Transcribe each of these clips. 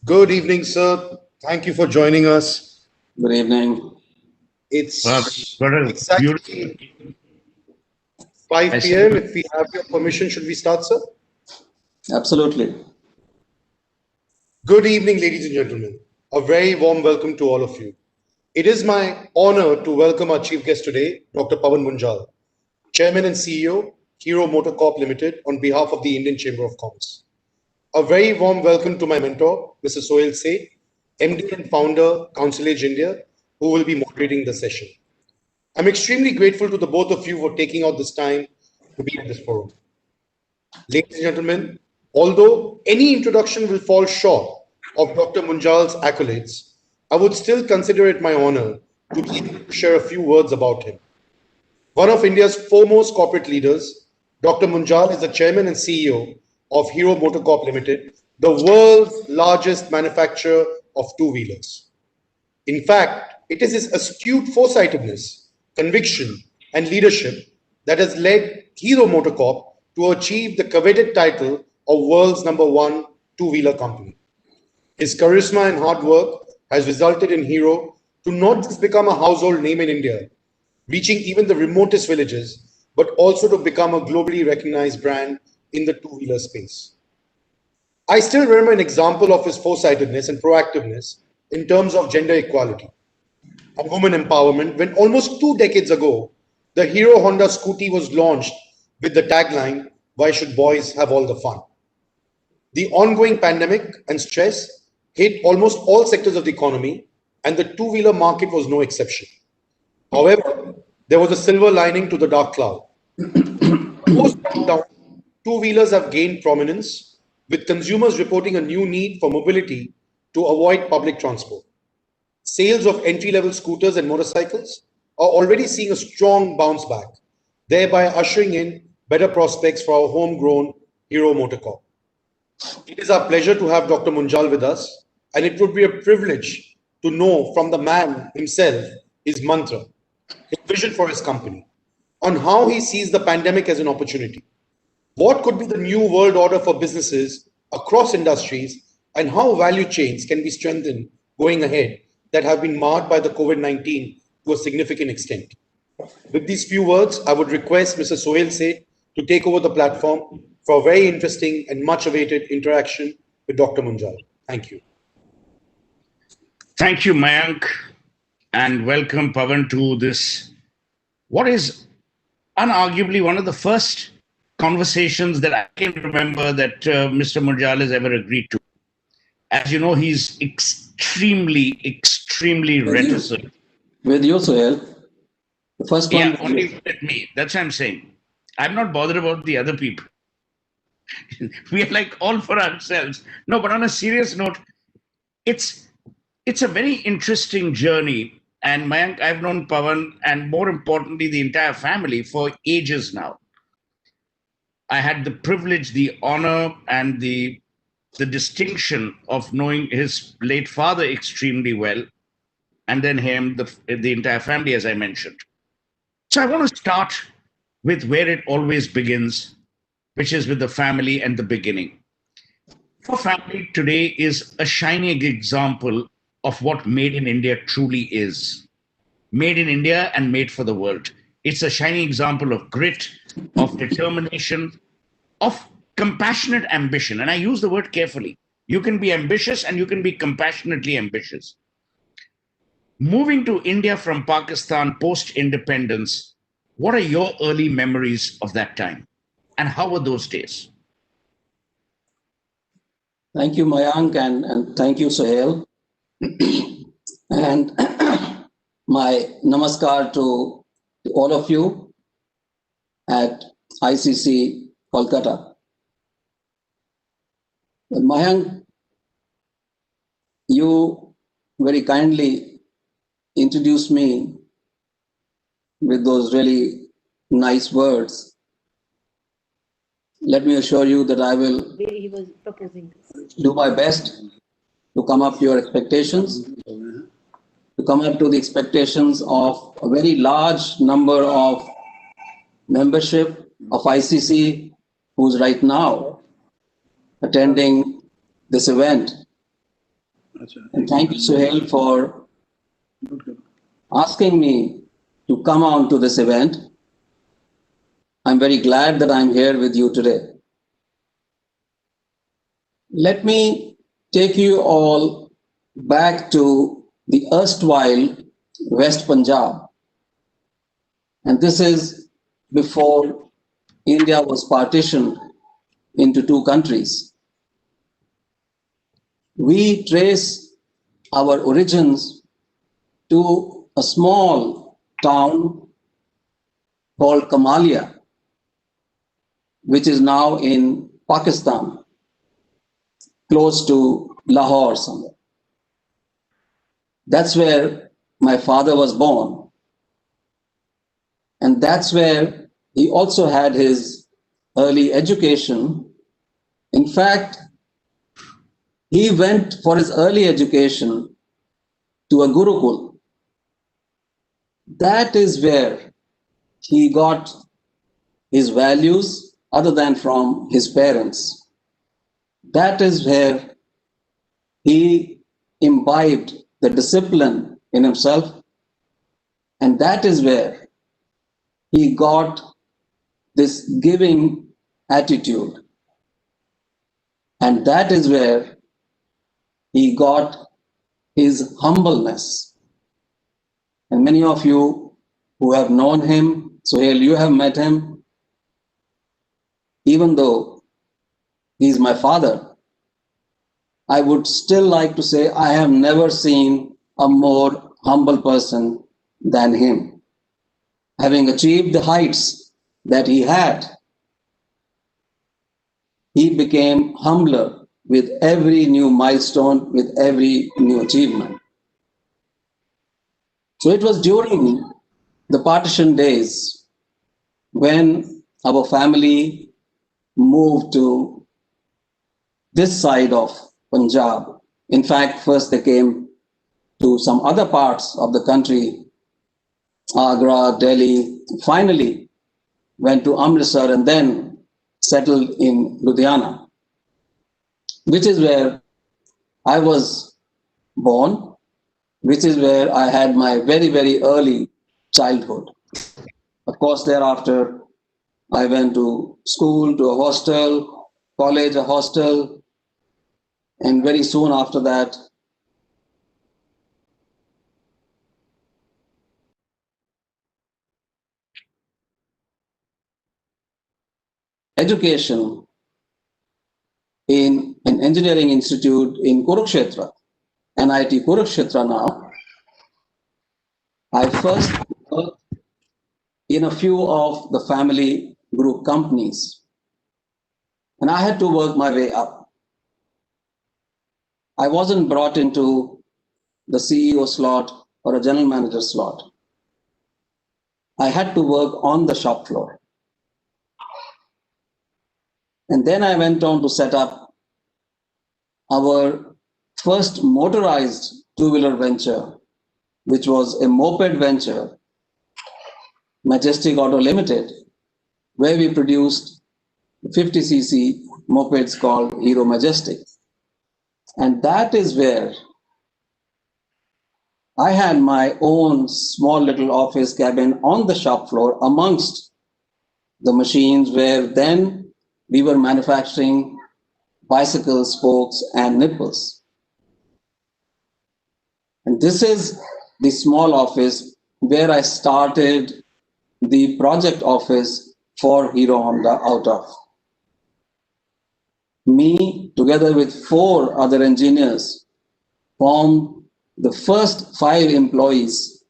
Good evening, sir. Thank you for joining us. Good evening. It's What a beautiful. exactly 5 p.m. If we have your permission, should we start, sir? Absolutely. Good evening, ladies and gentlemen. A very warm welcome to all of you. It is my honor to welcome our chief guest today, Dr. Pawan Munjal, Chairman and CEO, Hero MotoCorp Limited, on behalf of the Indian Chamber of Commerce. A very warm welcome to my mentor, Mr. Suhel Seth, MD and founder, Counselage India, who will be moderating the session. I'm extremely grateful to the both of you for taking out this time to be at this forum. Ladies and gentlemen, although any introduction will fall short of Dr. Munjal's accolades, I would still consider it my honor to be able to share a few words about him. One of India's foremost corporate leaders, Dr. Munjal is the chairman and CEO of Hero MotoCorp Limited, the world's largest manufacturer of two-wheelers. In fact, it is his astute foresightedness, conviction, and leadership that has led Hero MotoCorp to achieve the coveted title of world's #1 two-wheeler company. His charisma and hard work has resulted in Hero to not just become a household name in India, reaching even the remotest villages, but also to become a globally recognized brand in the two-wheeler space. I still remember an example of his foresightedness and proactiveness in terms of gender equality and women empowerment when almost 2 decades ago, the Hero Honda Scooty was launched with the tagline, "Why should boys have all the fun?" The ongoing pandemic and stress hit almost all sectors of the economy, and the two-wheeler market was no exception. However, there was a silver lining to the dark cloud. Post-lockdown, two-wheelers have gained prominence, with consumers reporting a new need for mobility to avoid public transport. Sales of entry-level scooters and motorcycles are already seeing a strong bounce back, thereby ushering in better prospects for our homegrown Hero MotoCorp. It is our pleasure to have Dr. Munjal with us, and it would be a privilege to know from the man himself his mantra, his vision for his company, on how he sees the pandemic as an opportunity. What could be the new world order for businesses across industries, and how value chains can be strengthened going ahead that have been marred by the COVID-19 to a significant extent. With these few words, I would request Mr. Suhel Seth to take over the platform for a very interesting and much awaited interaction with Dr. Munjal. Thank you. Thank you, Mayank, and welcome, Pawan, to this, what is unarguably one of the first conversations that I can remember that Mr. Munjal has ever agreed to. As you know, he's extremely reticent. With you, Suhel. The first one. Yeah, only with me. That's what I'm saying. I'm not bothered about the other people. We are like all for ourselves. No, but on a serious note, it's a very interesting journey. And Mayank, I've known Pawan and more importantly, the entire family for ages now. I had the privilege, the honor, and the distinction of knowing his late father extremely well, and then him, the entire family, as I mentioned. So I want to start with where it always begins, which is with the family and the beginning. Your family today is a shining example of what Made in India truly is. Made in India and made for the world. It's a shining example of grit, of determination, of compassionate ambition. And I use the word carefully. You can be ambitious and you can be compassionately ambitious. Moving to India from Pakistan post-independence, what are your early memories of that time? And how were those days? Thank you, Mayank, and thank you, Suhel. And my namaskar to all of you at ICC Kolkata. Mayank you very kindly introduced me with those really nice words. Let me assure you that I will where he was proposing this. do my best to come up to your expectations, to come up to the expectations of a very large number of membership of ICC who's right now attending this event. And thank you, Suhel, for asking me to come on to this event. I'm very glad that I'm here with you today. Let me take you all back to the erstwhile West Punjab. And this is before India was partitioned into two countries. We trace our origins to a small town called Kamalia, which is now in Pakistan, close to Lahore somewhere. That's where my father was born. And that's where he also had his early education. In fact, he went for his early education to a Gurukul. That is where he got his values other than from his parents. That is where he imbibed the discipline in himself. And that is where he got this giving attitude. And that is where he got his humbleness. And many of you who have known him, Suhel, you have met him, even though he's my father, I would still like to say I have never seen a more humble person than him. Having achieved the heights that he had, he became humbler with every new milestone, with every new achievement. So it was during the partition days when our family moved to this side of Punjab. In fact, first they came to some other parts of the country, Agra, Delhi, finally went to Amritsar and then settled in Ludhiana, which is where I was born, which is where I had my very, very early childhood. Of course, thereafter, I went to school, to a hostel, college, a hostel, and very soon after that, education in an engineering institute in Kurukshetra, NIT Kurukshetra now. I first worked in a few of the family group companies, and I had to work my way up. I wasn't brought into the CEO slot or a general manager slot. I had to work on the shop floor. And then I went on to set up our first motorized two-wheeler venture, which was a moped venture, Majestic Auto Limited, where we produced 50cc mopeds called Hero Majestic. And that is where I had my own small little office cabin on the shop floor amongst the machines where then we were manufacturing bicycle spokes and nipples. And this is the small office where I started the project office for Hero Honda out of. Me, together with 4 other engineers, formed the first 5 employees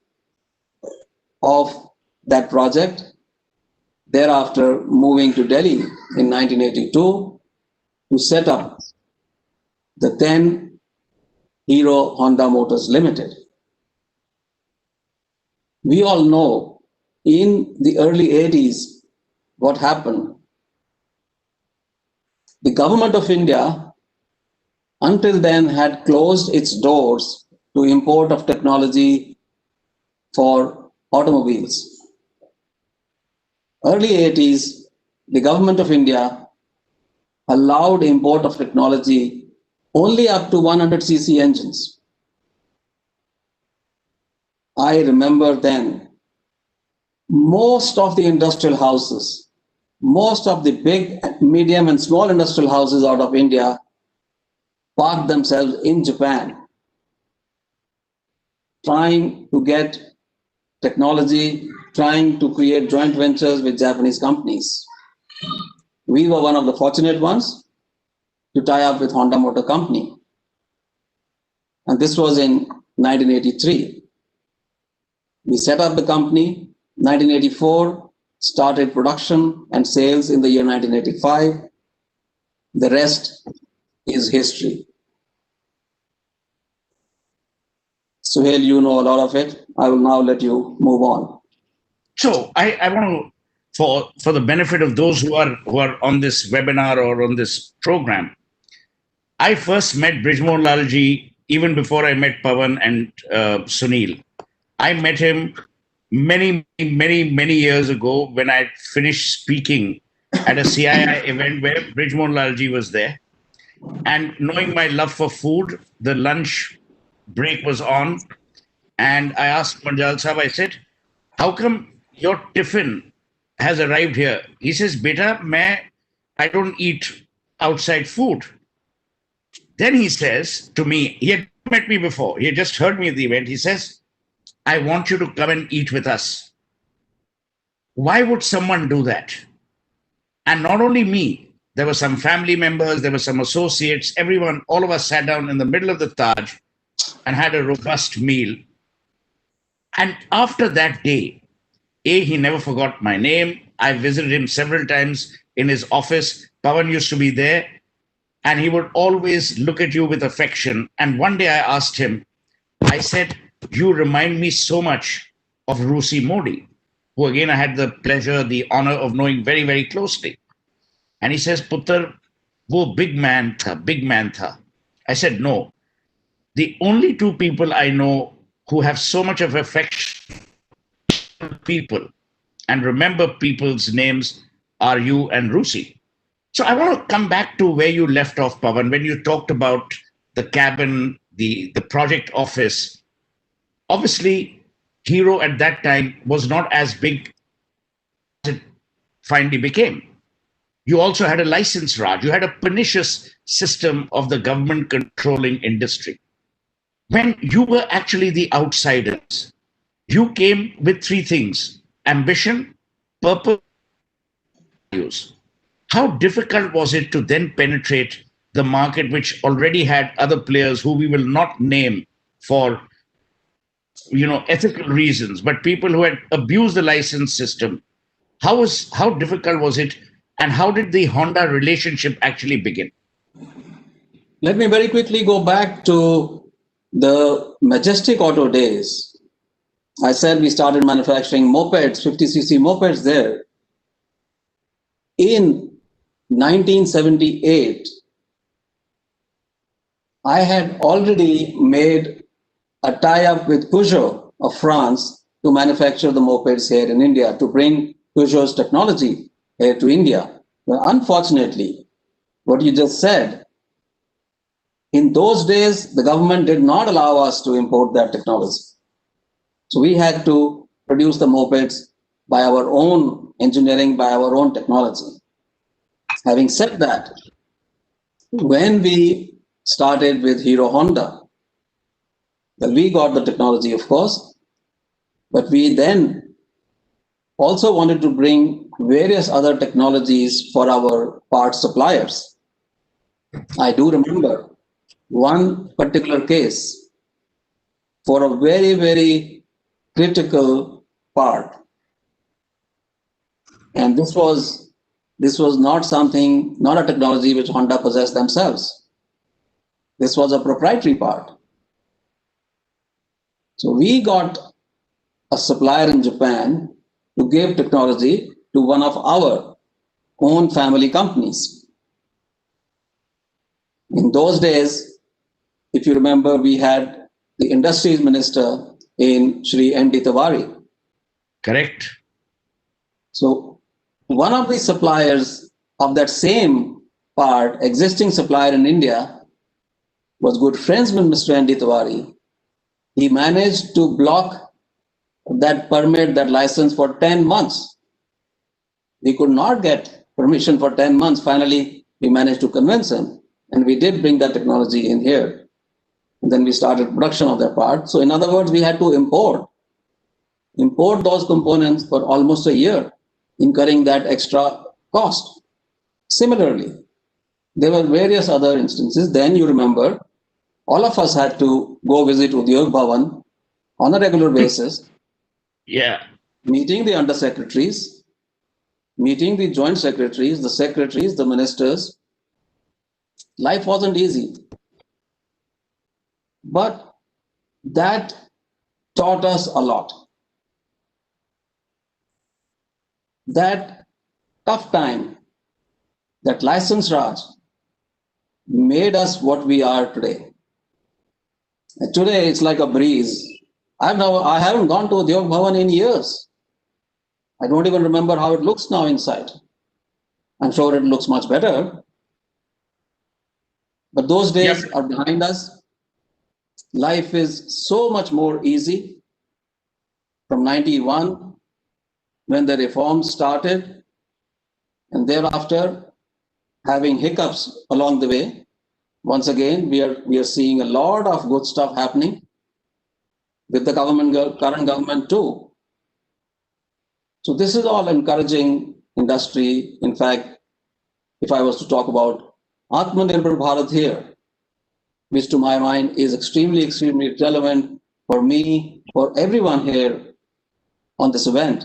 of that project. Thereafter, moving to Delhi in 1982 to set up the then Hero Honda Motors Limited. We all know in the early 80s what happened. The government of India until then had closed its doors to import of technology for automobiles. Early 80s, the government of India allowed import of technology only up to 100cc engines. I remember then most of the industrial houses, most of the big, medium and small industrial houses out of India parked themselves in Japan, trying to get technology, trying to create joint ventures with Japanese companies. We were one of the fortunate ones to tie up with Honda Motor Company. And this was in 1983. We set up the company, 1984, started production and sales in the year 1985. The rest is history. Suhel, you know a lot of it. I will now let you move on. So I want to, for the benefit of those who are on this webinar or on this program, I first met Brijmohan Lalji even before I met Pawan and Sunil. I met him many years ago when I finished speaking at a CII event where Brijmohan Lalji was there. And knowing my love for food, the lunch break was on. And I asked Munjal Sahab, I said, how come your tiffin has arrived here? He says, Beta, I don't eat outside food. Then he says to me, he had met me before, he had just heard me at the event. He says, I want you to come and eat with us. Why would someone do that? And not only me, there were some family members, there were some associates, everyone, all of us sat down in the middle of the Taj and had a robust meal. And after that day, he never forgot my name. I visited him several times in his office. Pawan used to be there, and he would always look at you with affection. And one day I asked him, I said, you remind me so much of Rusi Modi, who again I had the pleasure, the honor of knowing very, very closely. And he says, Puttar, wo big man tha. I said, no. The only two people I know who have so much of affection for people and remember people's names are you and Rusi. So I want to come back to where you left off, Pawan, when you talked about the cabin, the project office. Obviously, Hero at that time was not as big as it finally became. You also had a license Raj. You had a pernicious system of the government controlling industry. When you were actually the outsiders, you came with three things: ambition, purpose, values. How difficult was it to then penetrate the market, which already had other players who we will not name for ethical reasons, but people who had abused the license system? How difficult was it, and how did the Honda relationship actually begin? Let me very quickly go back to the Majestic Auto days. I said we started manufacturing mopeds, 50cc mopeds there. In 1978, I had already made a tie-up with Peugeot of France to manufacture the mopeds here in India, to bring Peugeot's technology here to India. But unfortunately, what you just said, in those days, the government did not allow us to import that technology. So we had to produce the mopeds by our own engineering, by our own technology. Having said that, when we started with Hero Honda, well, we got the technology, of course, but we then also wanted to bring various other technologies for our parts suppliers. I do remember one particular case for a very, very critical part. And this was not a technology which Honda possessed themselves. This was a proprietary part. So we got a supplier in Japan to give technology to one of our own family companies. In those days, if you remember, we had the industries minister in Shri N.D. Tiwari. Correct. So one of the suppliers of that same part, existing supplier in India, was good friends with Mr. N.D. Tiwari. He managed to block that permit, that license for 10 months. We could not get permission for 10 months. Finally, we managed to convince him, and we did bring that technology in here. And then we started production of that part. So in other words, we had to import those components for almost a year, incurring that extra cost. Similarly, there were various other instances. Then you remember, all of us had to go visit Udyog Bhavan on a regular basis, Yeah. meeting the undersecretaries, meeting the joint secretaries, the ministers. Life wasn't easy. But that taught us a lot. That tough time, that license Raj, made us what we are today. And today it's like a breeze. I haven't gone to Udyog Bhavan in years. I don't even remember how it looks now inside. I'm sure it looks much better. But those days Yep. are behind us. Life is so much more easy. From 91, when the reforms started, and thereafter having hiccups along the way, once again we are seeing a lot of good stuff happening with the current government too. So this is all encouraging industry. In fact, if I was to talk about Atmanirbhar Bharat here, which to my mind is extremely relevant for me, for everyone here on this event,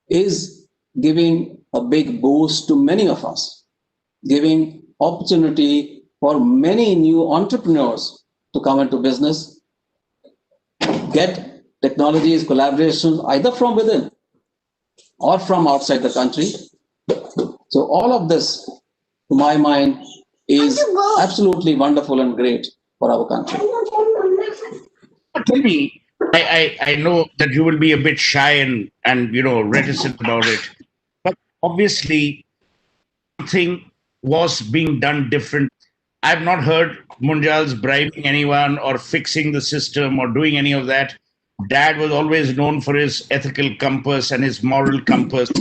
is giving a big boost to many of us, giving opportunity for many new entrepreneurs to come into business, get technologies, collaborations, either from within or from outside the country. So all of this, to my mind, is absolutely wonderful and great for our country. Tell me, I know that you will be a bit shy and reticent about it, but obviously something was being done different. I've not heard Munjal's bribing anyone or fixing the system or doing any of that. Dad was always known for his ethical compass and his moral compass.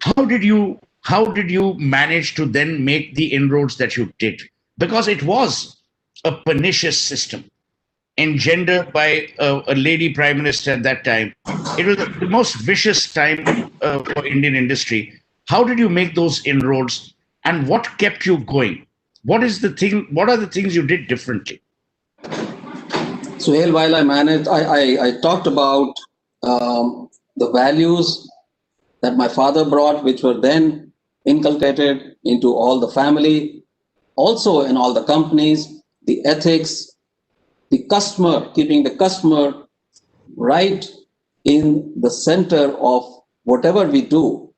How did you manage to then make the inroads that you did? Because it was a pernicious system engendered by a lady prime minister at that time. It was the most vicious time for Indian industry. How did you make those inroads, and what kept you going? What is the thing? What are the things you did differently? Suhel, while I managed, I talked about the values that my father brought, which were then inculcated into all the family, also in all the companies, the ethics, the customer, keeping the customer right in the center of whatever we do.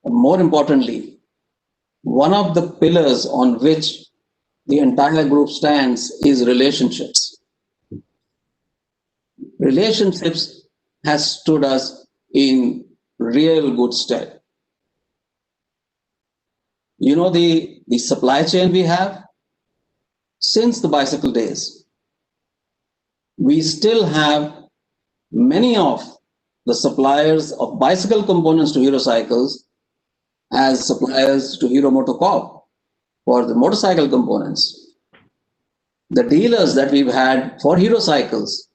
And more importantly, one of the pillars on which the entire group stands is relationships. Relationships has stood us in real good stead. You know, the supply chain we have, since the bicycle days, we still have many of the suppliers of bicycle components to Hero Cycles as suppliers to Hero MotoCorp for the motorcycle components. The dealers that we've had for Hero Cycles,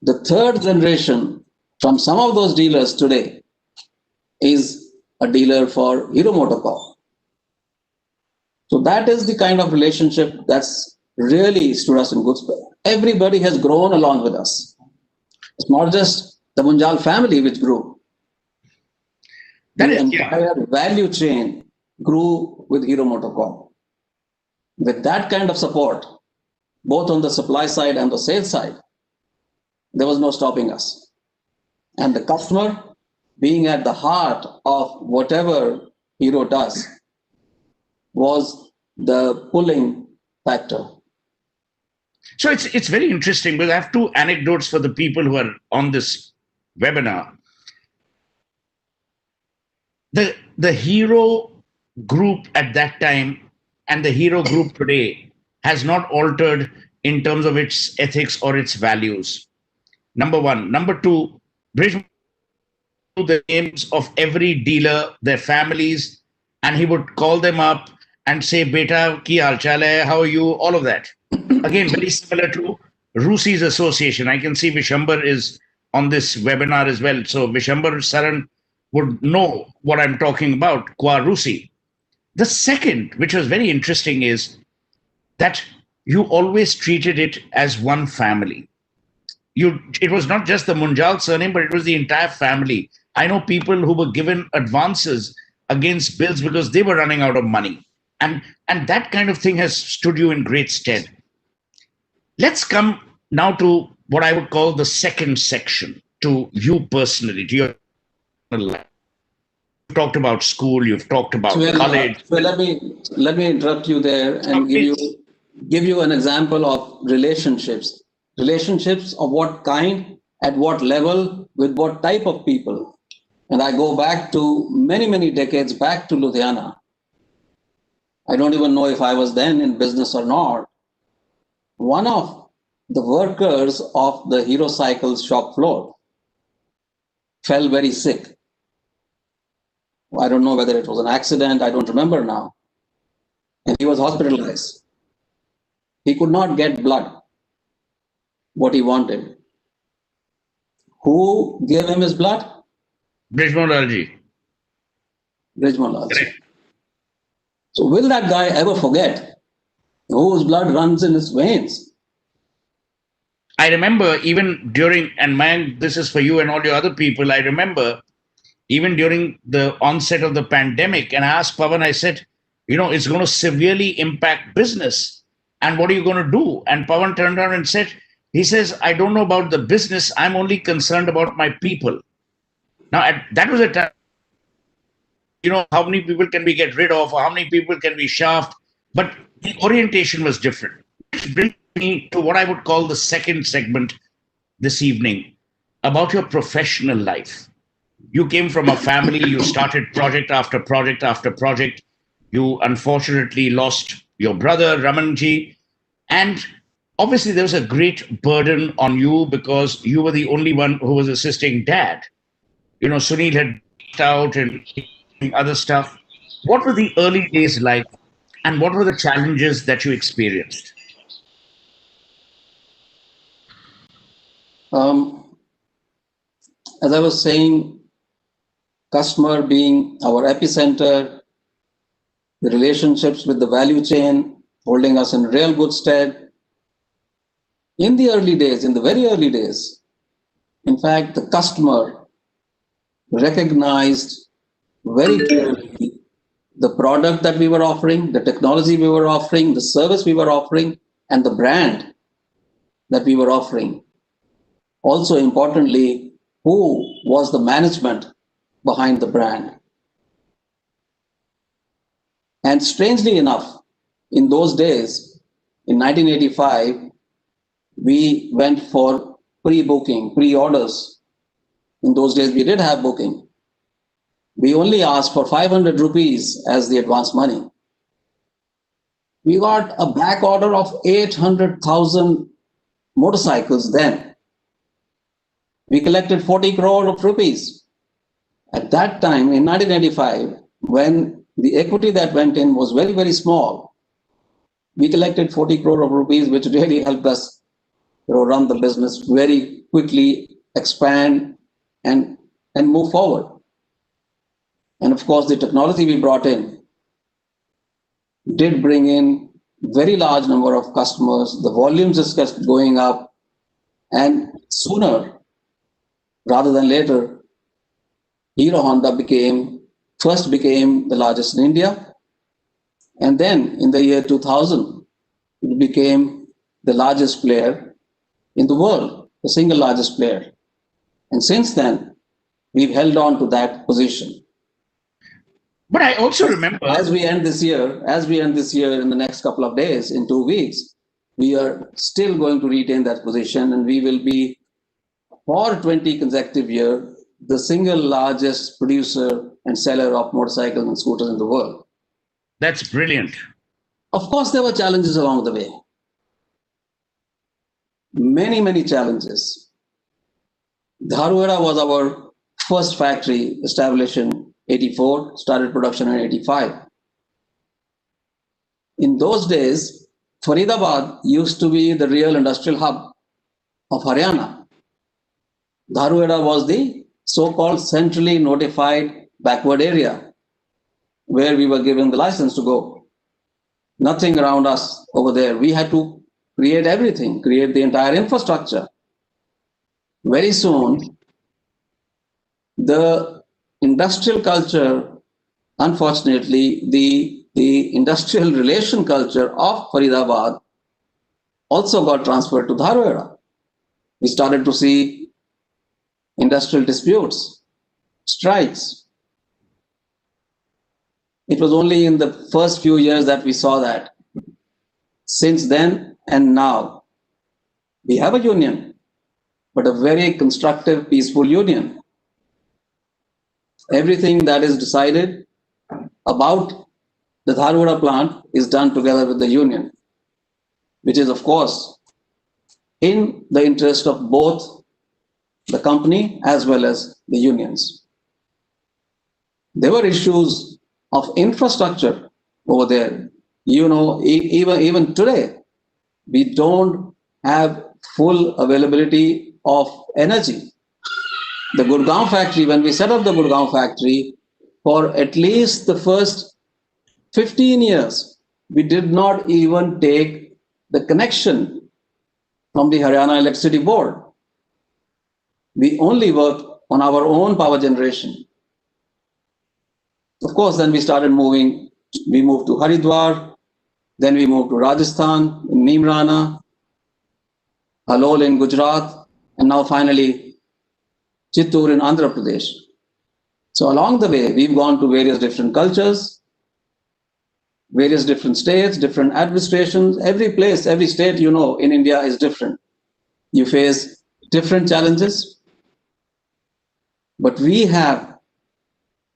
the third generation from some of those dealers today is a dealer for Hero MotoCorp. So that is the kind of relationship that's really stood us in good stead. Everybody has grown along with us. It's not just the Munjal family which grew. The entire value chain grew with Hero MotoCorp. With that kind of support, both on the supply side and the sales side, there was no stopping us. And the customer being at the heart of whatever Hero does was the pulling factor. So it's very interesting because I have two anecdotes for the people who are on this webinar. The Hero group at that time and the Hero group today has not altered in terms of its ethics or its values. Number one. Number two, Bridge knew the names of every dealer, their families, and he would call them up and say, Beta, ki hal chal hai, how are you? All of that. Again, very similar to Rusi's association. I can see Vishambar is on this webinar as well. So Vishambar Saran would know what I'm talking about, Qua Rusi. The second, which was very interesting, is that you always treated it as one family. It was not just the Munjal surname, but it was the entire family. I know people who were given advances against bills because they were running out of money. And that kind of thing has stood you in great stead. Let's come now to what I would call the second section, to you personally, to your life. You've talked about school, you've talked about college. So let me interrupt you there and give you an example of relationships. Relationships of what kind, at what level, with what type of people. And I go back to many decades back to Ludhiana. I don't even know if I was then in business or not. One of the workers of the Hero Cycles shop floor fell very sick. I don't know whether it was an accident, I don't remember now. And he was hospitalized. He could not get blood, what he wanted. Who gave him his blood? Brijmolalji. Brijmolalji. So will that guy ever forget whose blood runs in his veins? I remember even during, and man, this is for you and all your other people, I remember even during the onset of the pandemic, and I asked Pawan, I said, it's going to severely impact business. And what are you going to do? And Pawan turned around and said, he says, I don't know about the business. I'm only concerned about my people. Now, that was a time, how many people can we get rid of or how many people can we shaft? But the orientation was different. Which brings me to what I would call the second segment this evening about your professional life. You came from a family, you started project after project after project. You unfortunately lost your brother, Ramanji. And obviously there was a great burden on you because you were the only one who was assisting dad. Sunil had out and other stuff. What were the early days like and what were the challenges that you experienced? As I was saying, customer being our epicenter, the relationships with the value chain holding us in real good stead. In the early days, in the very early days, in fact, the customer recognized very clearly the product that we were offering, the technology we were offering, the service we were offering, and the brand that we were offering. Also, importantly, who was the management behind the brand. And strangely enough, in those days, in 1985, we went for pre-booking, pre-orders. In those days, we did have booking. We only asked for 500 rupees as the advance money. We got a back order of 800,000 motorcycles then. We collected 40 crore of rupees. At that time, in 1985, when the equity that went in was very, very small, we collected 40 crore of rupees, which really helped us run the business very quickly, expand, and move forward. And of course, the technology we brought in did bring in very large number of customers. The volumes just kept going up, and sooner rather than later, Hero Honda first became the largest in India. And then in the year 2000, it became the largest player in the world, the single largest player. And since then, we've held on to that position. But I also remember, As we end this year in the next couple of days, in 2 weeks, we are still going to retain that position, and we will be, for 20 consecutive years, the single largest producer and seller of motorcycles and scooters in the world. that's brilliant. Of course, there were challenges along the way. Many, many challenges. Dharuhera was our first factory, established in 84, started production in 85. In those days, Faridabad used to be the real industrial hub of Haryana. Dharuhera was the so-called centrally notified backward area where we were given the license to go. Nothing around us over there. We had to create everything, create the entire infrastructure. Very soon, the industrial culture, unfortunately, the industrial relation culture of Faridabad also got transferred to Dharuhera. We started to see industrial disputes, strikes. It was only in the first few years that we saw that. Since then and now, we have a union, but a very constructive, peaceful union. Everything that is decided about the Dharuhera plant is done together with the union, which is, of course, in the interest of both the company as well as the unions. There were issues of infrastructure over there. You know, even today, we don't have full availability of energy. The Gurgaon factory, when we set up the Gurgaon factory, for at least the first 15 years, we did not even take the connection from the Haryana Electricity Board. We only worked on our own power generation. Of course, then we started moving. We moved to Haridwar, then we moved to Rajasthan, in Neemrana, Halol in Gujarat, and now finally Chittoor in Andhra Pradesh. So along the way, we've gone to various different cultures, various different states, different administrations. Every place, every state, you know, in India is different. You face different challenges, but we have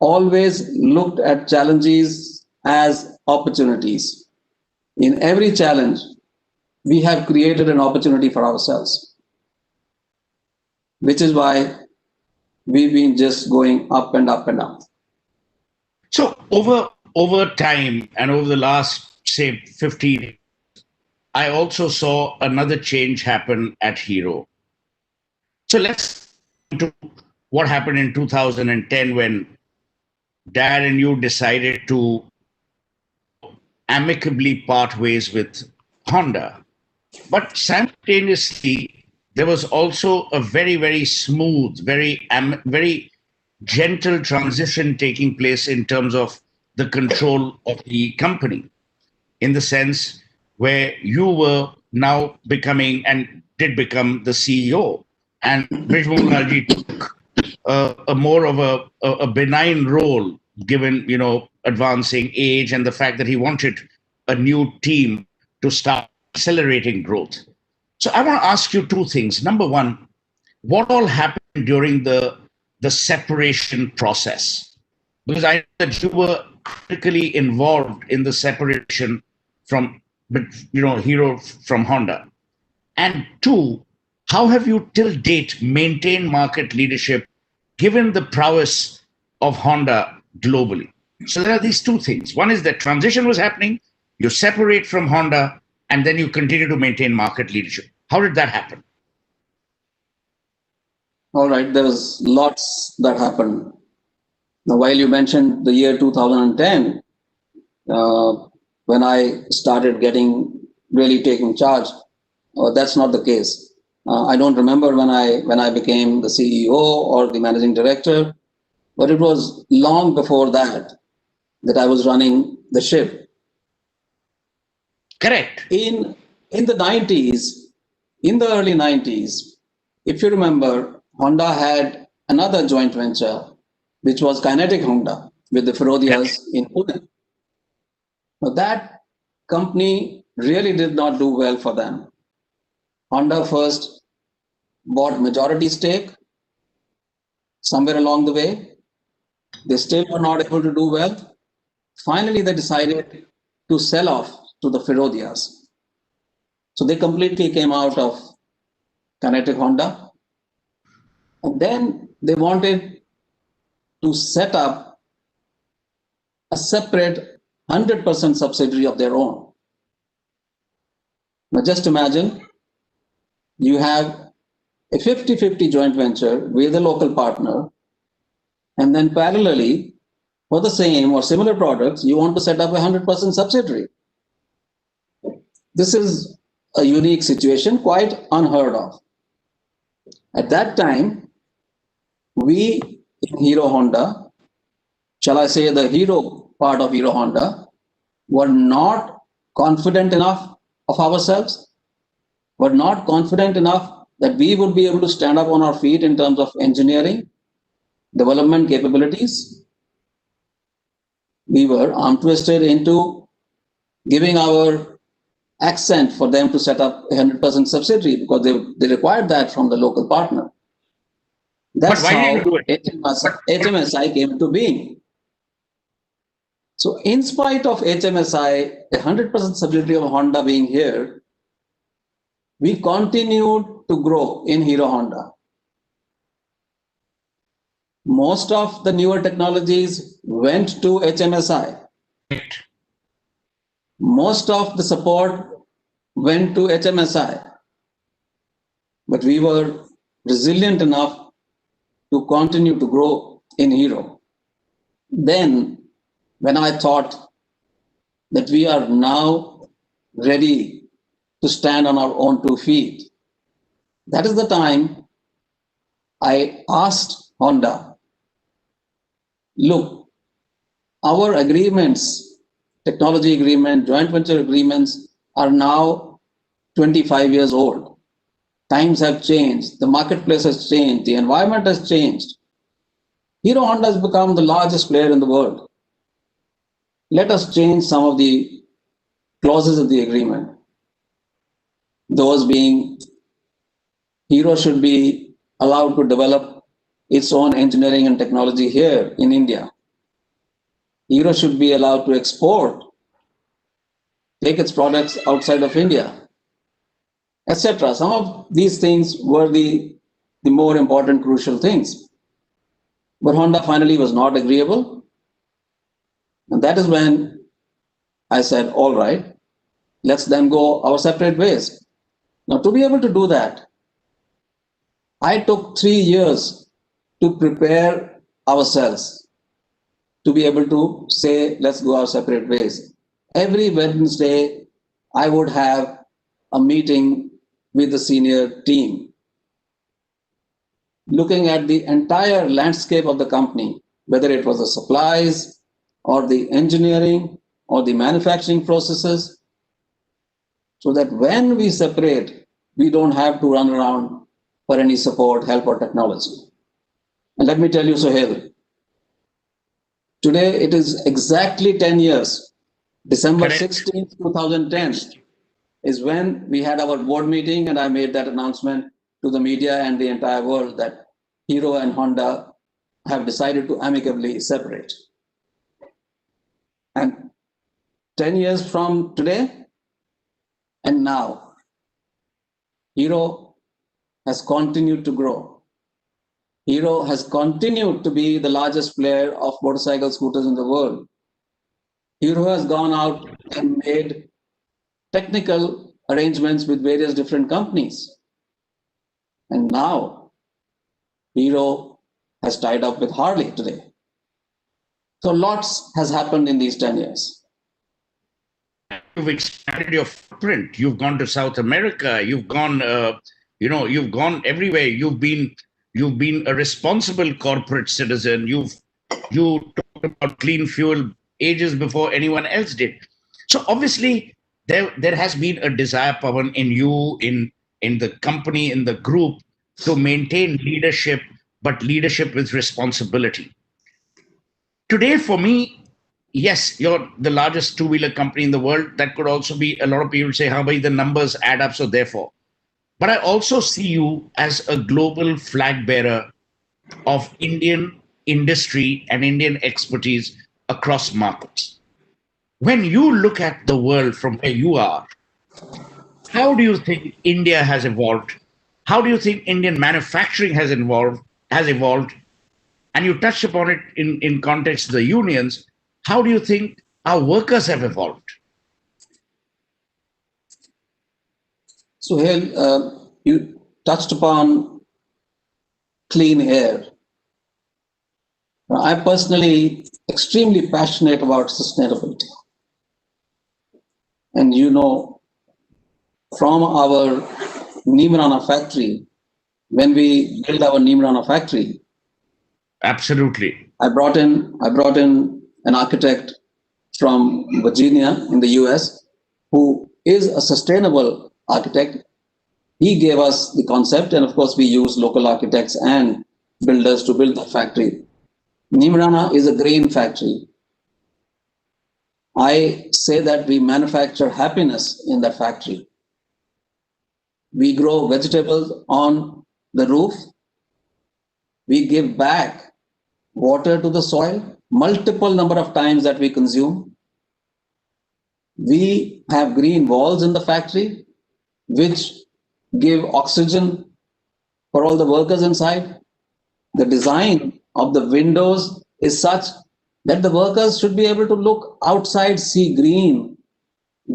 always looked at challenges as opportunities. In every challenge, we have created an opportunity for ourselves, which is why we've been just going up and up and up. So over time and over the last, say, 15 years, I also saw another change happen at Hero. So let's go to what happened in 2010 when Dad and you decided to amicably part ways with Honda. But simultaneously, there was also a very, very smooth, very gentle transition taking place in terms of the control of the company, in the sense where you were now becoming and did become the CEO, and Brij took a more of a benign role, given, you know, advancing age and the fact that he wanted a new team to start accelerating growth. So I want to ask you two things. Number one, what all happened during the separation process? Because I know that you were critically involved in the separation from, you know, Hero from Honda. And two, how have you till date maintained market leadership given the prowess of Honda globally? So there are these two things. One is that transition was happening, you separate from Honda, and then you continue to maintain market leadership. How did that happen? All right, there's lots that happened. Now, while you mentioned the year 2010, when I started really taking charge, that's not the case. I don't remember when I became the CEO or the managing director, but it was long before that I was running the ship. Correct. In in the 90s, in the early 90s, if you remember, Honda had another joint venture, which was Kinetic Honda with the Ferodias in Pune. Now that company really did not do well for them. Honda first bought majority stake somewhere along the way. They still were not able to do well. Finally, they decided to sell off to the Ferodias. So they completely came out of Kinetic Honda. And then they wanted to set up a separate 100% subsidiary of their own. Now just imagine you have a 50-50 joint venture with a local partner, and then parallelly, for the same or similar products, you want to set up a 100% subsidiary. This is a unique situation, quite unheard of. At that time, we in Hero Honda, shall I say the Hero part of Hero Honda, were not confident enough of ourselves, were not confident enough that we would be able to stand up on our feet in terms of engineering, development capabilities. We were arm twisted into giving our accent for them to set up a 100% subsidiary because they required that from the local partner. That's But why how didn't you do it? HMSI came into being. So in spite of HMSI, a 100% subsidiary of Honda being here, we continued to grow in Hero Honda. Most of the newer technologies went to HMSI. Most of the support went to HMSI. But we were resilient enough to continue to grow in Hero. Then, when I thought that we are now ready to stand on our own 2 feet, that is the time I asked Honda, look, our agreements, technology agreement, joint venture agreements are now 25 years old. Times have changed, the marketplace has changed, the environment has changed. Hero Honda has become the largest player in the world. Let us change some of the clauses of the agreement. Those being, Hero should be allowed to develop its own engineering and technology here in India. Hero should be allowed to export, take its products outside of India, etc. Some of these things were the more important, crucial things. But Honda finally was not agreeable. And that is when I said, all right, let's then go our separate ways. Now, to be able to do that, I took 3 years to prepare ourselves to be able to say, let's go our separate ways. Every Wednesday, I would have a meeting with the senior team, looking at the entire landscape of the company, whether it was the supplies or the engineering or the manufacturing processes, so that when we separate, we don't have to run around for any support, help, or technology. And let me tell you, Suhel, today it is exactly 10 years. December 16th, 2010 is when we had our board meeting, and I made that announcement to the media and the entire world that Hero and Honda have decided to amicably separate. And 10 years from today and now, Hero has continued to grow. Hero has continued to be the largest player of motorcycle scooters in the world. Hero has gone out and made technical arrangements with various different companies. And now, Hero has tied up with Harley today. So lots has happened in these 10 years. You've expanded your footprint. You've gone to South America. You've gone, you've gone everywhere. You've been a responsible corporate citizen. You talked about clean fuel ages before anyone else did. So obviously, there has been a desire, Pawan, in you, in the company, in the group, to maintain leadership, but leadership with responsibility. Today, for me, yes, you're the largest two-wheeler company in the world. That could also be a lot of people say, how about the numbers add up, so therefore. But I also see you as a global flag bearer of Indian industry and Indian expertise across markets. When you look at the world from where you are, how do you think India has evolved? How do you think Indian manufacturing has evolved? And you touched upon it in context of the unions. How do you think our workers have evolved? Suhel, you touched upon clean air. I'm personally extremely passionate about sustainability. And you know, from our Nimrana factory, when we built our Nimrana factory, Absolutely. I brought in an architect from Virginia in the US who is a sustainable architect. He gave us the concept, and of course, we use local architects and builders to build the factory. Nimrana is a grain factory. I say that we manufacture happiness in that factory. We grow vegetables on the roof. We give back water to the soil, multiple number of times that we consume. We have green walls in the factory, which give oxygen for all the workers inside. The design of the windows is such that the workers should be able to look outside, see green,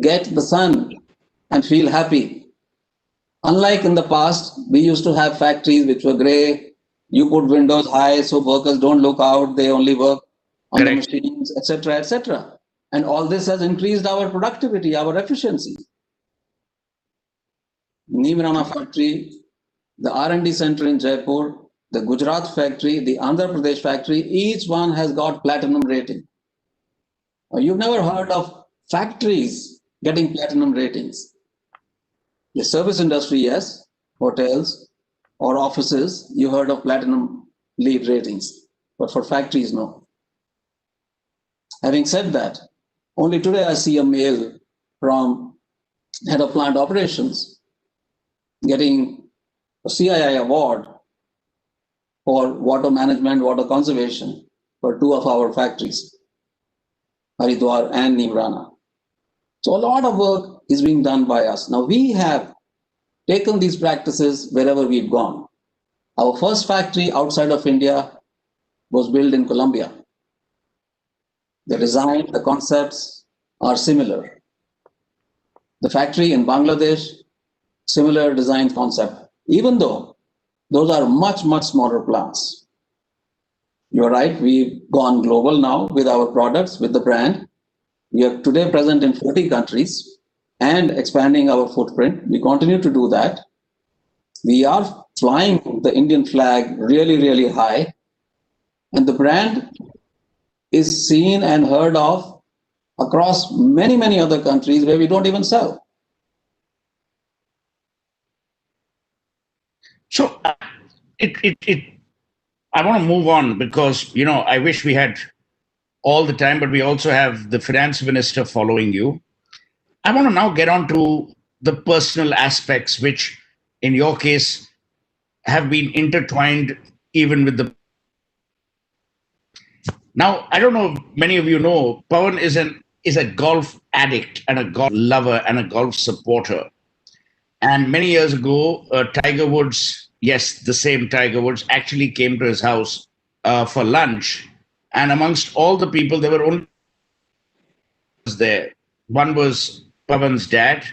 get the sun, and feel happy. Unlike in the past, we used to have factories which were gray. You put windows high so workers don't look out, they only work on Correct. the machines, etc., etc. And all this has increased our productivity, our efficiency. Nimrana factory, the R&D center in Jaipur, the Gujarat factory, the Andhra Pradesh factory, each one has got platinum rating. You've never heard of factories getting platinum ratings. The service industry, yes, hotels or offices, you heard of platinum LEED ratings, but for factories, no. Having said that, only today I see a mail from head of plant operations getting a CII award for water management, water conservation for two of our factories, Haridwar and Nimrana. So a lot of work is being done by us. Now we have taken these practices wherever we've gone. Our first factory outside of India was built in Colombia. The design, the concepts are similar. The factory in Bangladesh, similar design concept, even though those are much, much smaller plants. You're right, we've gone global now with our products, with the brand. We are today present in 40 countries and expanding our footprint. We continue to do that. We are flying the Indian flag really, really high. And the brand is seen and heard of across many, many other countries where we don't even sell. So I want to move on because, I wish we had all the time, but we also have the finance minister following you. I want to now get on to the personal aspects, which in your case have been intertwined even with the. Now, I don't know if many of you know, Pawan is a golf addict and a golf lover and a golf supporter. And many years ago, Tiger Woods, yes, the same Tiger Woods, actually came to his house for lunch. And amongst all the people, there were only there. One was Pawan's dad,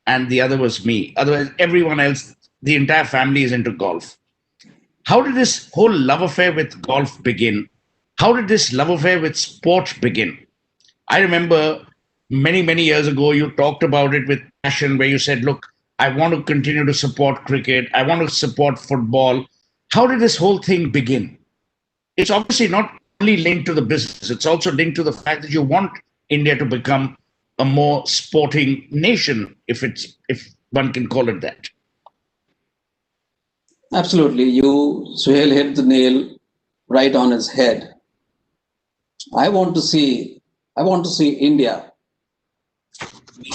and the other was me. Otherwise, everyone else, the entire family is into golf. How did this whole love affair with golf begin? How did this love affair with sport begin? I remember many, many years ago, you talked about it with passion, where you said, look, I want to continue to support cricket. I want to support football. How did this whole thing begin? It's obviously not only linked to the business, it's also linked to the fact that you want India to become a more sporting nation, if one can call it that. Absolutely. Suhail hit the nail right on his head. I want to see India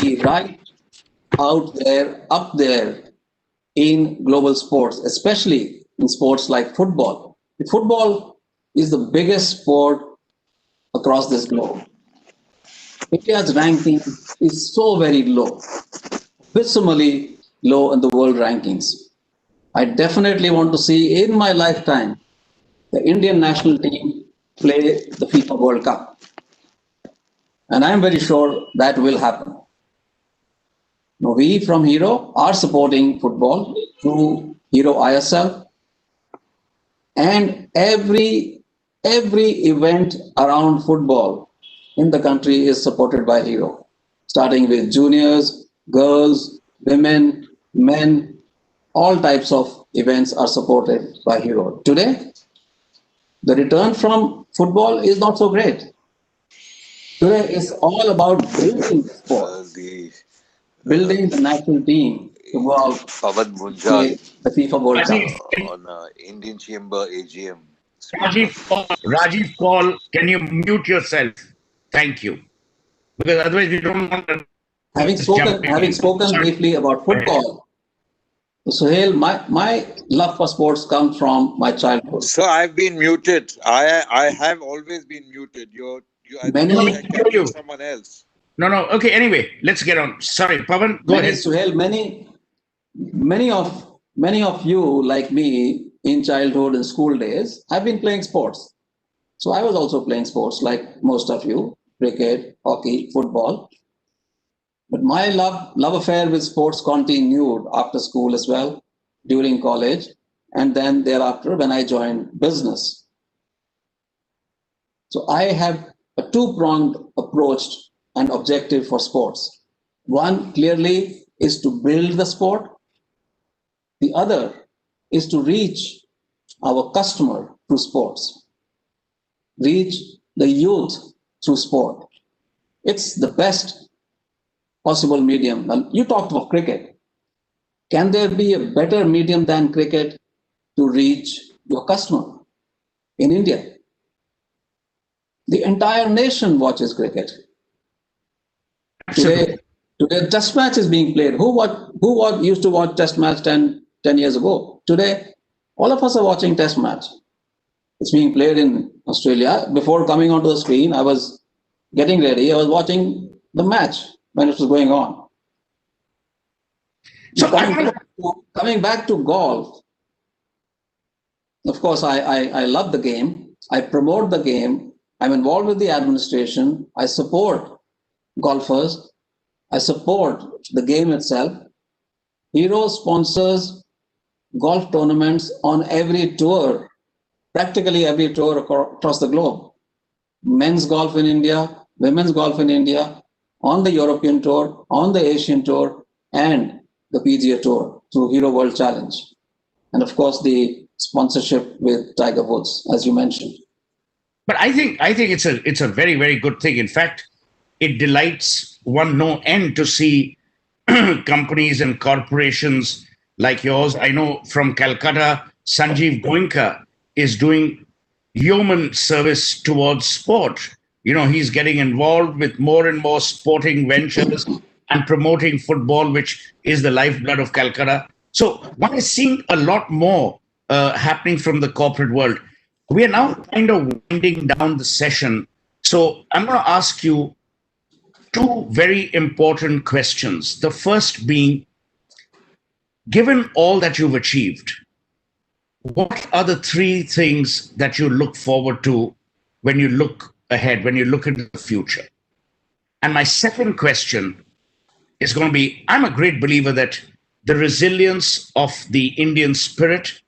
be right out there, up there in global sports, especially in sports like football. Football is the biggest sport across this globe. India's ranking is so very low, abysmally low in the world rankings. I definitely want to see in my lifetime the Indian national team play the FIFA World Cup. And I'm very sure that will happen. Now, we from Hero are supporting football through Hero ISL, and every event around football in the country is supported by Hero, starting with juniors, girls, women, men, all types of events are supported by Hero. Today, the return from football is not so great. Today is all about building the sport, building the national team to go out Pawan to Munjal play the FIFA World Cup. on Indian Chamber AGM. Rajiv Paul, can you mute yourself? Thank you. Because otherwise we don't want to Having spoken briefly about football, Suhail, my love for sports comes from my childhood. So I've been muted. I have always been muted. I think you're someone else. No. Okay. Anyway, let's get on. Sorry, Pawan, go ahead. Suhail, many of you, like me, in childhood and school days, have been playing sports. So I was also playing sports, like most of you: cricket, hockey, football. But my love affair with sports continued after school as well, during college, and then thereafter when I joined business. So I have a two-pronged approach and objective for sports. One clearly is to build the sport. The other is to reach our customer through sports, reach the youth through sport. It's the best possible medium. Now, you talked about cricket. Can there be a better medium than cricket to reach your customer in India? The entire nation watches cricket. Today, test match is being played. Who used to watch test match 10 years ago? Today, all of us are watching test match. It's being played in Australia. Before coming onto the screen, I was getting ready. I was watching the match when it was going on. So coming back to golf, of course, I love the game. I promote the game. I'm involved with the administration. I support golfers. I support the game itself. Hero sponsors golf tournaments on every tour, practically every tour across the globe. Men's golf in India, women's golf in India, on the European Tour, on the Asian Tour, and the PGA Tour through Hero World Challenge. And of course, the sponsorship with Tiger Woods, as you mentioned. But I think it's a very, very good thing. In fact, it delights one no end to see companies and corporations like yours. I know from Calcutta, Sanjeev Goenka is doing yeoman service towards sport. You know, he's getting involved with more and more sporting ventures and promoting football, which is the lifeblood of Calcutta. So one is seeing a lot more happening from the corporate world. We are now kind of winding down the session. So I'm going to ask you two very important questions. The first being, given all that you've achieved, what are the three things that you look forward to when you look ahead, when you look into the future? And my second question is going to be, I'm a great believer that the resilience of the Indian spirit,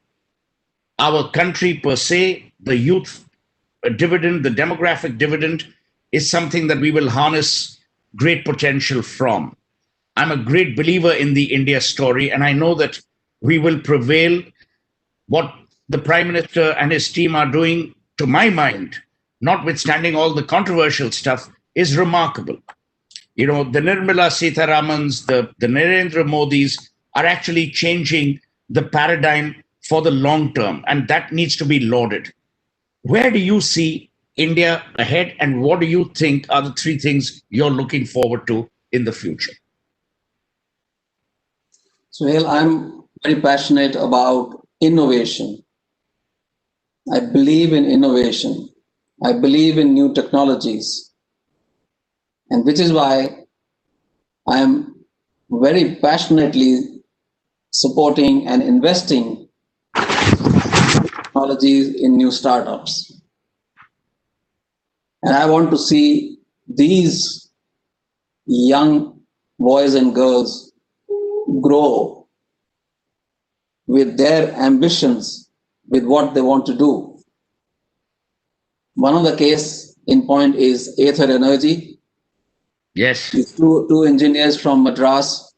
our country per se, the youth dividend, the demographic dividend, is something that we will harness great potential from. I'm a great believer in the India story, and I know that we will prevail. What the Prime Minister and his team are doing, to my mind, notwithstanding all the controversial stuff, is remarkable. You know, the Nirmala Sitharamans, the Narendra Modis are actually changing the paradigm for the long term, and that needs to be lauded. Where do you see India ahead, and what do you think are the three things you're looking forward to in the future? Suhel, I'm very passionate about innovation. I believe in innovation. I believe in new technologies. And which is why I am very passionately supporting and investing technologies in new startups. And I want to see these young boys and girls grow with their ambitions, with what they want to do. One of the case in point is Aether Energy. Yes. These two engineers from Madras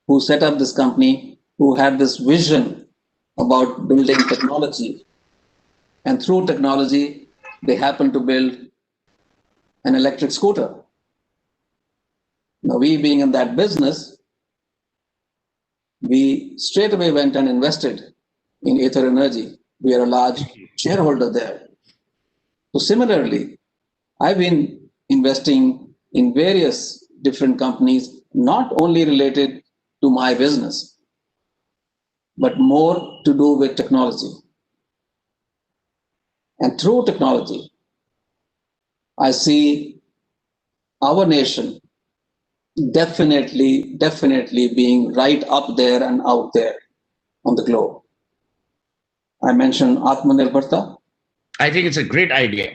who set up this company, who had this vision about building technology. And through technology, they happened to build an electric scooter. Now, we being in that business, we straight away went and invested in Aether Energy. We are a large shareholder there. So similarly, I've been investing in various different companies, not only related to my business, but more to do with technology. And through technology, I see our nation definitely being right up there and out there on the globe. I mentioned Atmanirbharta. I think it's a great idea.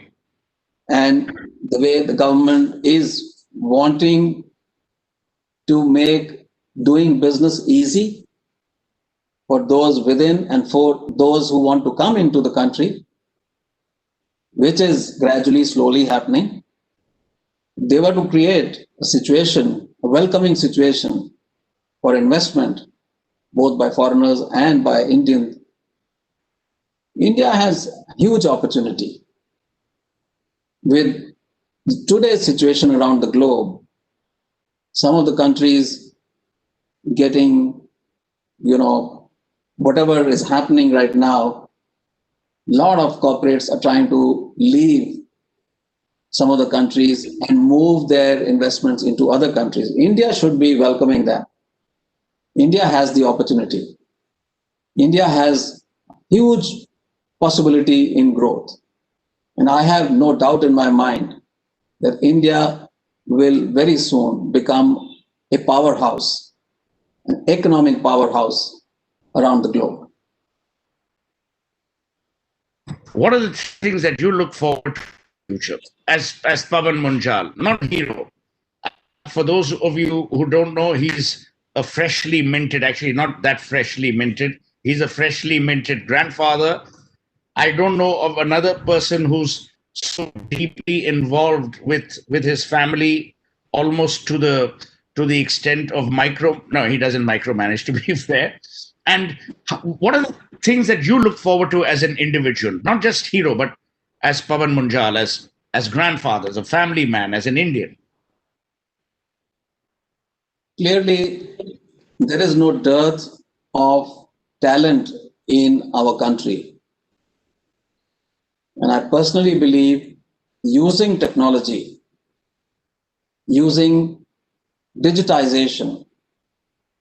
And the way the government is wanting to make doing business easy for those within and for those who want to come into the country, which is gradually, slowly happening. They were to create a situation, a welcoming situation for investment, both by foreigners and by Indians. India has huge opportunity. With today's situation around the globe, some of the countries getting, whatever is happening right now, a lot of corporates are trying to leave some of the countries and move their investments into other countries. India should be welcoming that. India has the opportunity. India has huge possibility in growth. And I have no doubt in my mind that India will very soon become a powerhouse, an economic powerhouse around the globe. What are the things that you look forward to in the future as Pawan Munjal, not hero? For those of you who don't know, he's a freshly minted, actually not that freshly minted. He's a freshly minted grandfather. I don't know of another person who's so deeply involved with his family, almost to the extent of no, he doesn't micromanage, to be fair. And what are the things that you look forward to as an individual, not just hero, but as Pawan Munjal, as grandfather, as a family man, as an Indian? Clearly, there is no dearth of talent in our country. And I personally believe using technology, using digitization,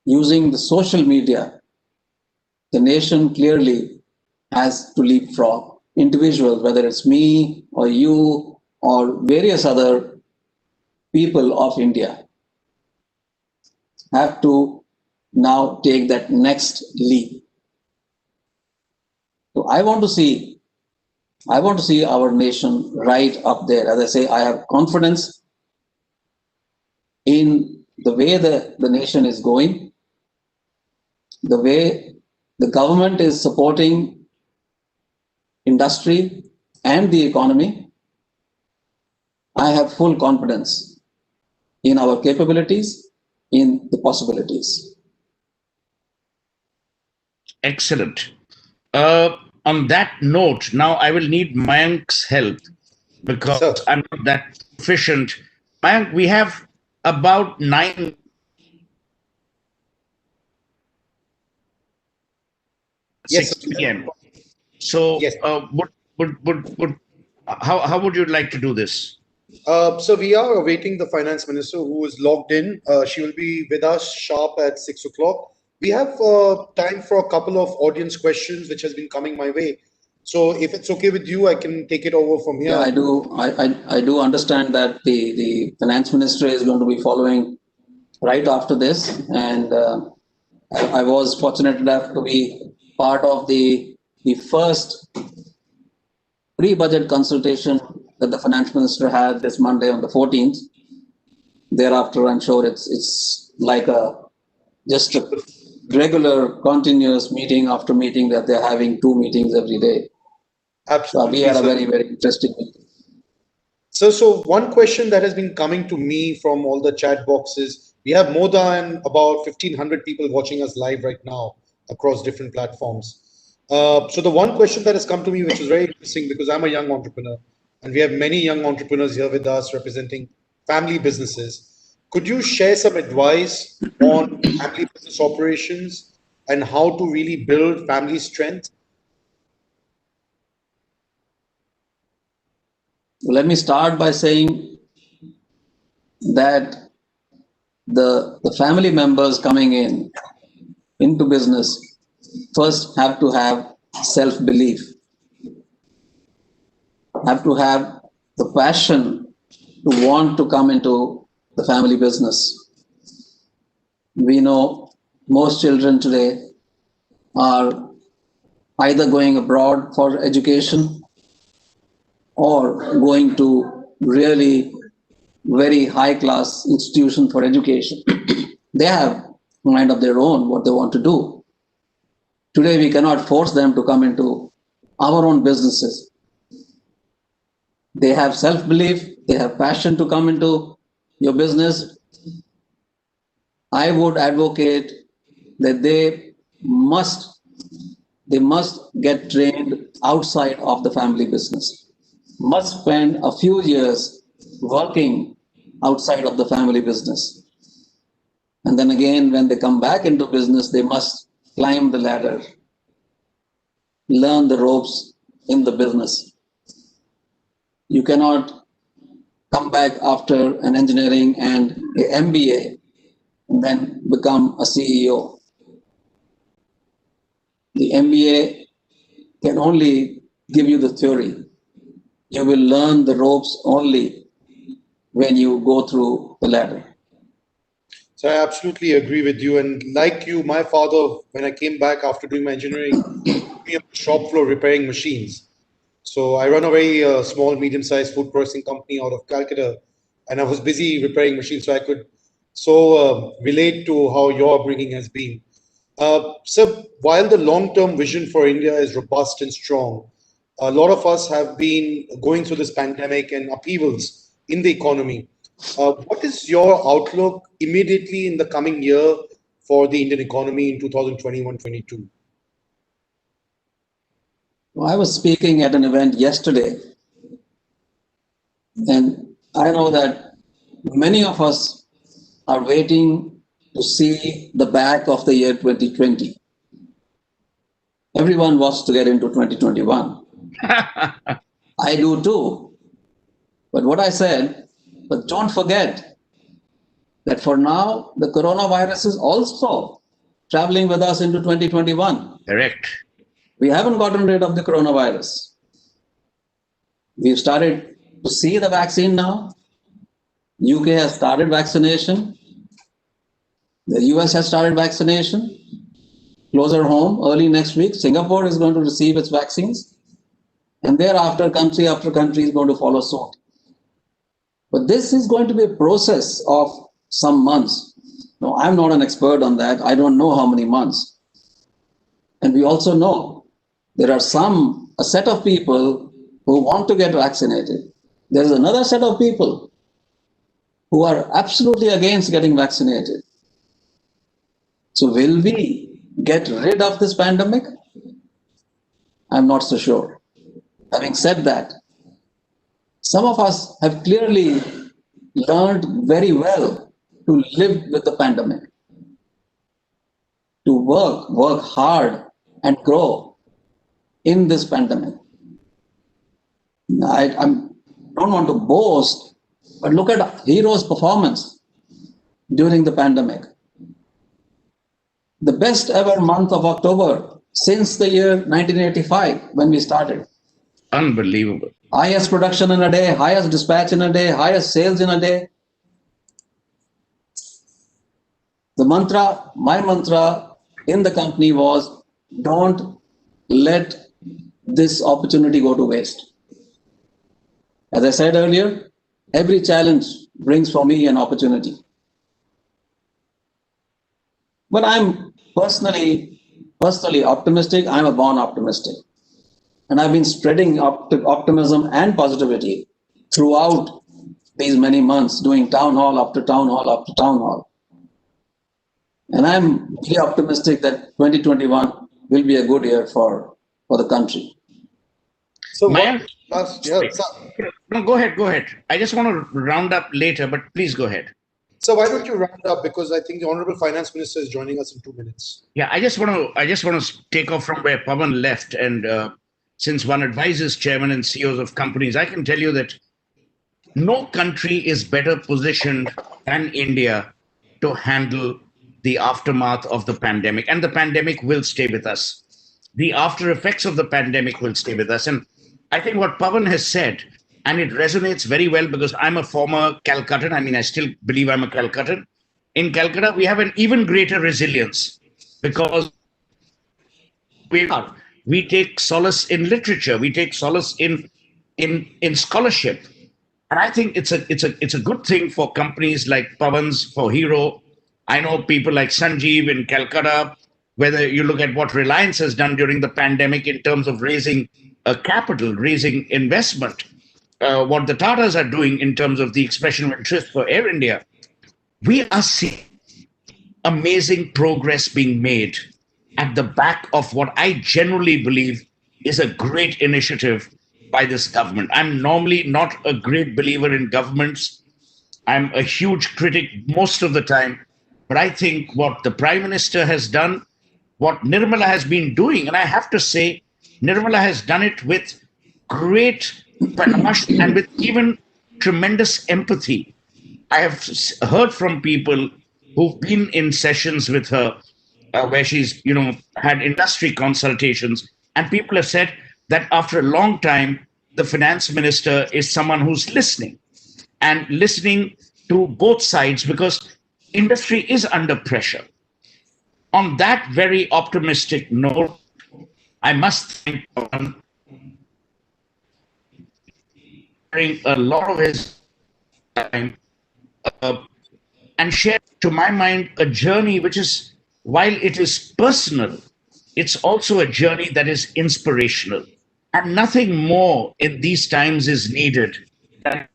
using the social media, the nation clearly has to leapfrog. Individuals, whether it's me or you or various other people of India, have to now take that next leap. So I want to see our nation right up there. As I say, I have confidence in the way the nation is going, the way the government is supporting industry and the economy. I have full confidence in our capabilities, in the possibilities. Excellent. On that note, now I will need Mayank's help because I'm not that proficient. Mayank, we have about 9 Yes, 6 p.m. So, yes. how would you like to do this? So we are awaiting the finance minister who is logged in. She will be with us sharp at 6 o'clock. We have time for a couple of audience questions which has been coming my way. So if it's okay with you, I can take it over from here. Yeah, I do. I do understand that the finance minister is going to be following right after this, and I was fortunate enough to be part of the first pre-budget consultation that the finance minister had this Monday on the 14th. Thereafter, I'm sure it's like just a regular continuous meeting after meeting that they're having 2 meetings every day. So Absolutely. we had a sir. very, very interesting meeting. So one question that has been coming to me from all the chat boxes, we have more than about 1,500 people watching us live right now across different platforms. So the one question that has come to me, which is very interesting because I'm a young entrepreneur and we have many young entrepreneurs here with us representing family businesses. Could you share some advice on family business operations and how to really build family strength? Let me start by saying that the family members coming into business first have to have self-belief, have to have the passion to want to come into the family business. We know most children today are either going abroad for education or going to really very high class institution for education. They have a mind of their own what they want to do. Today we cannot force them to come into our own businesses. They have self-belief, they have passion to come into your business. I would advocate that they must get trained outside of the family business, must spend a few years working outside of the family business. And then again, when they come back into business, they must climb the ladder, learn the ropes in the business. You cannot come back after an engineering and an MBA and then become a CEO. The MBA can only give you the theory. You will learn the ropes only when you go through the ladder. So I absolutely agree with you. And like you, my father, when I came back after doing my engineering, put me on the shop floor repairing machines. So I run a very small, medium-sized food processing company out of Calcutta, and I was busy repairing machines, so I could relate to how your upbringing has been. So while the long-term vision for India is robust and strong, a lot of us have been going through this pandemic and upheavals in the economy. What is your outlook immediately in the coming year for the Indian economy in 2021-22? I was speaking at an event yesterday, and I know that many of us are waiting to see the back of the year 2020. Everyone wants to get into 2021. I do too. But what I said, but don't forget that for now, the coronavirus is also traveling with us into 2021. Correct. We haven't gotten rid of the coronavirus. We've started to see the vaccine now. UK has started vaccination. The US has started vaccination. Closer home, early next week, Singapore is going to receive its vaccines. And thereafter, country after country is going to follow suit. But this is going to be a process of some months. No, I'm not an expert on that. I don't know how many months. And we also know there are a set of people who want to get vaccinated. There's another set of people who are absolutely against getting vaccinated. So will we get rid of this pandemic? I'm not so sure. Having said that, some of us have clearly learned very well to live with the pandemic, to work hard and grow in this pandemic. I don't want to boast, but look at Hero's performance during the pandemic. The best ever month of October since the year 1985 when we started. Unbelievable. Highest production in a day, highest dispatch in a day, highest sales in a day. My mantra in the company was, don't let this opportunity go to waste. As I said earlier, every challenge brings for me an opportunity. But I'm personally optimistic. I'm a born optimistic. And I've been spreading optimism and positivity throughout these many months, doing town hall after town hall after town hall. And I'm really optimistic that 2021 will be a good year for the country. So Mayank, no, go ahead. I just want to round up later, but please go ahead. So why don't you round up, because I think the Honorable Finance Minister is joining us in 2 minutes. Yeah, I just want to take off from where Pawan left, and since one advises chairman and CEOs of companies, I can tell you that no country is better positioned than India to handle the aftermath of the pandemic, and the pandemic will stay with us. The after effects of the pandemic will stay with us, and I think what Pawan has said, and it resonates very well because I'm a former Calcuttan. I mean, I still believe I'm a Calcuttan. In Calcutta, we have an even greater resilience because we take solace in literature, we take solace in scholarship, and I think it's a good thing for companies like Pawan's, for Hero. I know people like Sanjeev in Calcutta. Whether you look at what Reliance has done during the pandemic in terms of raising capital, raising investment, what the Tatas are doing in terms of the expression of interest for Air India, we are seeing amazing progress being made at the back of what I generally believe is a great initiative by this government. I'm normally not a great believer in governments. I'm a huge critic most of the time. But I think what the Prime Minister has done, what Nirmala has been doing, and I have to say, Nirmala has done it with great panache and with even tremendous empathy. I have heard from people who've been in sessions with her where she's, had industry consultations, and people have said that after a long time, the finance minister is someone who's listening and listening to both sides because industry is under pressure. On that very optimistic note, I must thank Pawan for a lot of his time and share, to my mind, a journey which is, while it is personal, it's also a journey that is inspirational. And nothing more in these times is needed than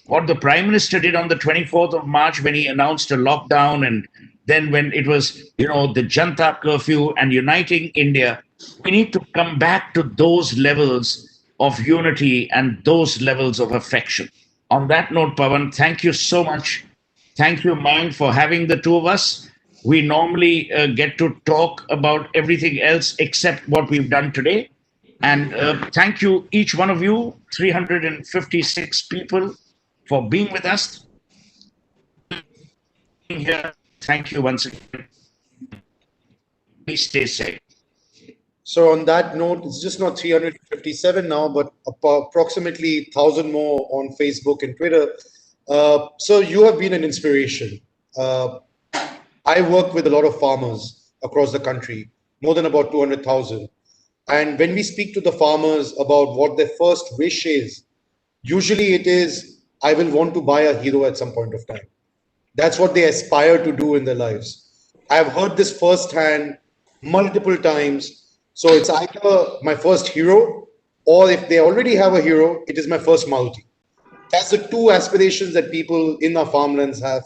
what the Prime Minister did on the 24th of March when he announced a lockdown, and then when it was, the Janta curfew and uniting India. We need to come back to those levels of unity and those levels of affection. On that note, Pawan, thank you so much. Thank you, Mayank, for having the two of us. We normally get to talk about everything else except what we've done today. And thank you, each one of you, 356 people, for being with us here. Thank you once again. Please stay safe. So on that note, it's just not 357 now, but approximately 1,000 more on Facebook and Twitter. So you have been an inspiration. I work with a lot of farmers across the country, more than about 200,000. And when we speak to the farmers about what their first wish is, usually it is, I will want to buy a Hero at some point of time. That's what they aspire to do in their lives. I've heard this firsthand multiple times. So it's either my first Hero, or if they already have a Hero, it is my first Maruti. That's the two aspirations that people in our farmlands have.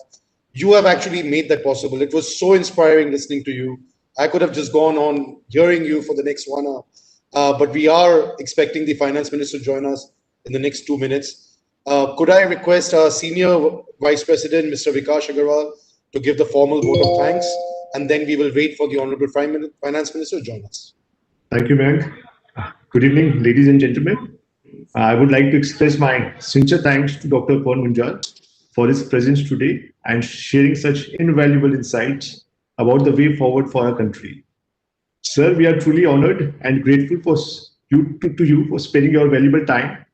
You have actually made that possible. It was so inspiring listening to you. I could have just gone on hearing you for the next 1 hour. But we are expecting the finance minister to join us in the next 2 minutes. Could I request our Senior Vice President, Mr. Vikash Agarwal, to give the formal vote of thanks, and then we will wait for the Honorable Finance Minister to join us. Thank you, Mayank. Good evening, ladies and gentlemen. I would like to express my sincere thanks to Dr. Pawan Munjal for his presence today and sharing such invaluable insights about the way forward for our country. Sir, we are truly honored and grateful for you for spending your valuable time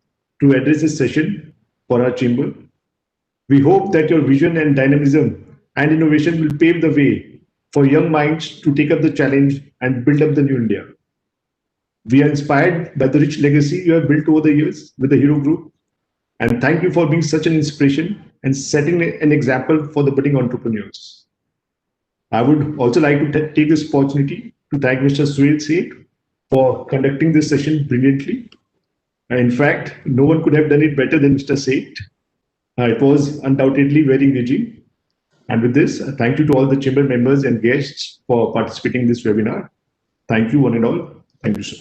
to address this session for our chamber. We hope that your vision and dynamism and innovation will pave the way for young minds to take up the challenge and build up the new India. We are inspired by the rich legacy you have built over the years with the Hero Group, and thank you for being such an inspiration and setting an example for the budding entrepreneurs. I would also like to take this opportunity to thank Mr. Suhel Seth for conducting this session brilliantly. In fact, no one could have done it better than Mr. Seth. It was undoubtedly very engaging. And with this, thank you to all the chamber members and guests for participating in this webinar. Thank you, one and all. Thank you, sir.